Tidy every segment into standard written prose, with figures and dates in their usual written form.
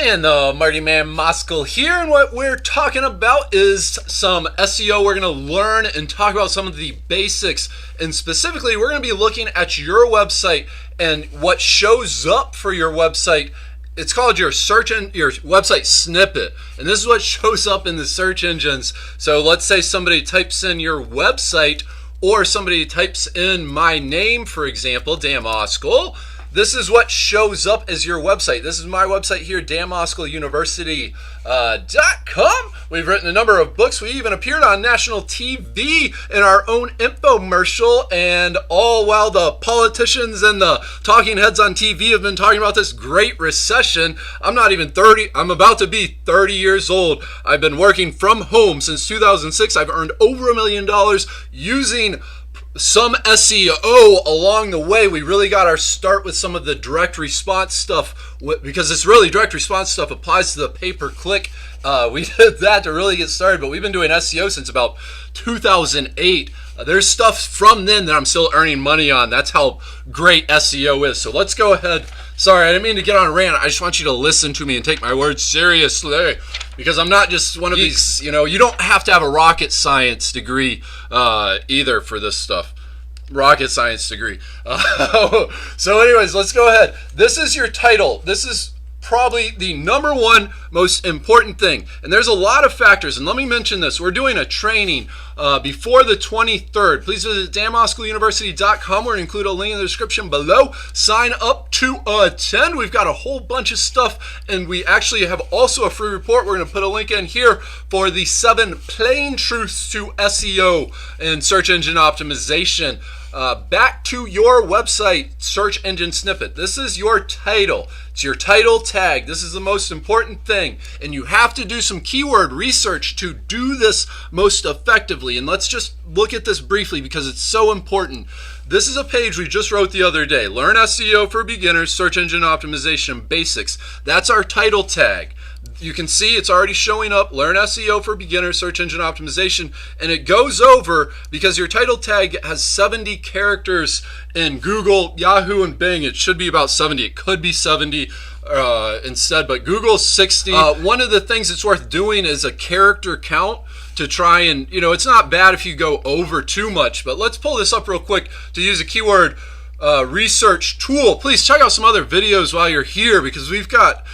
And the Marty Man Moskal here, and what we're talking about is some SEO. We're going to learn and talk about some of the basics, and specifically we're going to be looking at your website and what shows up for your website. It's called your your website snippet, and this is what shows up in the search engines. So let's say somebody types in your website, or somebody types in my name, for example, Dan Moskal. This is what shows up as your website. This is my website here, danmoskaluniversity.com. We've written a number of books. We even appeared on national TV in our own infomercial, and all while the politicians and the talking heads on TV have been talking about this great recession. I'm not even 30. I'm about to be 30 years old. I've been working from home since 2006. I've earned over $1 million using some SEO along the way. We really got our start with some of the direct response stuff, because it's really direct response stuff applies to the pay-per-click. We did that to really get started, but we've been doing SEO since about 2008. There's stuff from then that I'm still earning money on. That's how great SEO is. So let's go ahead. Sorry, I didn't mean to get on a rant. I just want you to listen to me and take my words seriously, because I'm not just one of these, you don't have to have a rocket science degree either for this stuff. Rocket science degree. So anyways, let's go ahead. This is your title. This is probably the number one most important thing, and there's a lot of factors, and let me mention this. We're doing a training before the 23rd. Please visit danmoskaluniversity.com. We're going to include a link in the description below. Sign up to attend. We've got a whole bunch of stuff, and we actually have also a free report. We're going to put a link in here for the 7 plain truths to SEO and search engine optimization. Back to your website search engine snippet. This is your title. It's your title tag. This is the most important thing, and you have to do some keyword research to do this most effectively. And let's just look at this briefly because it's so important. This is a page we just wrote the other day. Learn SEO for beginners, search engine optimization basics. That's our title tag. You can see it's already showing up, Learn SEO for Beginners, Search Engine Optimization, and it goes over because your title tag has 70 characters in Google, Yahoo, and Bing. It should be about 70. It could be 70 instead, but Google's 60. One of the things that's worth doing is a character count to try and, it's not bad if you go over too much, but let's pull this up real quick to use a keyword research tool. Please check out some other videos while you're here, because we've got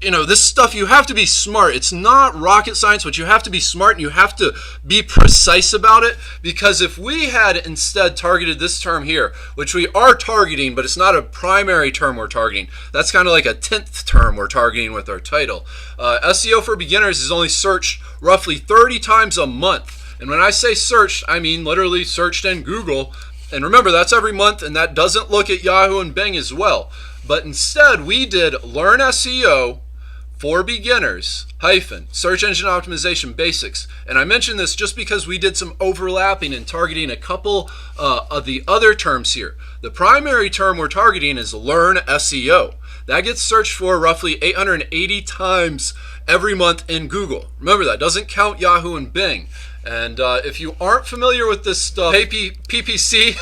this stuff. You have to be smart. It's not rocket science, but you have to be smart and you have to be precise about it, because if we had instead targeted this term here, which we are targeting, but it's not a primary term we're targeting. That's kind of like a 10th term we're targeting with our title. SEO for beginners is only searched roughly 30 times a month. And when I say searched, I mean literally searched in Google. And remember, that's every month, and that doesn't look at Yahoo and Bing as well. But instead, we did Learn SEO for beginners search engine optimization basics. And I mention this just because we did some overlapping and targeting a couple of the other terms here. The primary term we're targeting is Learn SEO. That gets searched for roughly 880 times every month in Google. Remember, that doesn't count Yahoo and Bing. And if you aren't familiar with this stuff, PPC,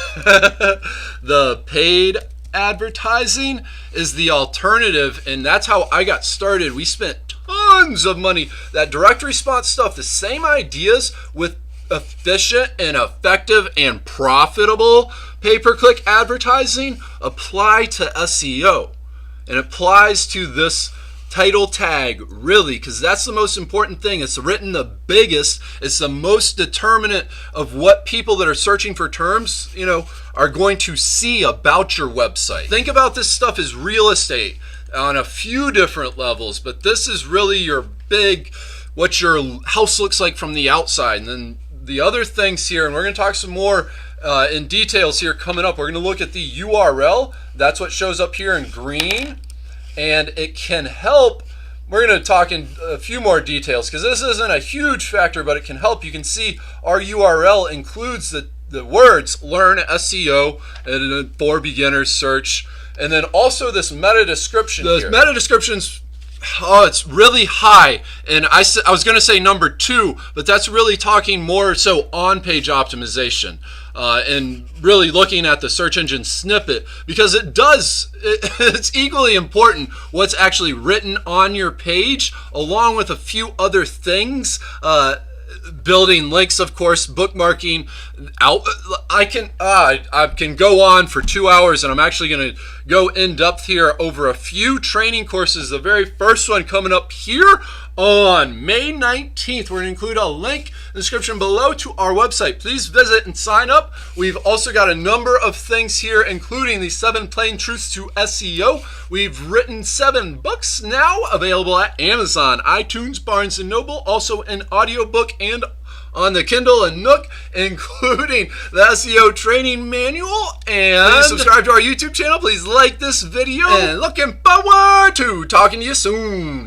the paid advertising, is the alternative, and that's how I got started. We spent tons of money. That direct response stuff, the same ideas with efficient and effective and profitable pay-per-click advertising apply to SEO, and applies to this title tag, really, because that's the most important thing. It's written the biggest. It's the most determinant of what people that are searching for terms, are going to see about your website. Think about this stuff as real estate on a few different levels, but this is really your what your house looks like from the outside. And then the other things here, and we're going to talk some more in details here coming up. We're going to look at the URL. That's what shows up here in green. And it can help. We're going to talk in a few more details because this isn't a huge factor, but it can help. You can see our URL includes the words Learn SEO and for beginners search, and then also this meta description. The meta description's it's really high, and I was going to say number 2, but that's really talking more so on page optimization. and really looking at the search engine snippet, because it's equally important what's actually written on your page, along with a few other things. Building links, of course, bookmarking. I can go on for 2 hours, and I'm actually going to go in depth here over a few training courses. The very first one coming up here on May 19th. We're going to include a link in the description below to our website. Please visit and sign up. We've also got a number of things here, including the 7 plain truths to SEO. We've written 7 books now available at Amazon, iTunes, Barnes & Noble, also an audiobook and on the Kindle and Nook, including the SEO training manual. And please subscribe to our YouTube channel. Please like this video. And looking forward to talking to you soon.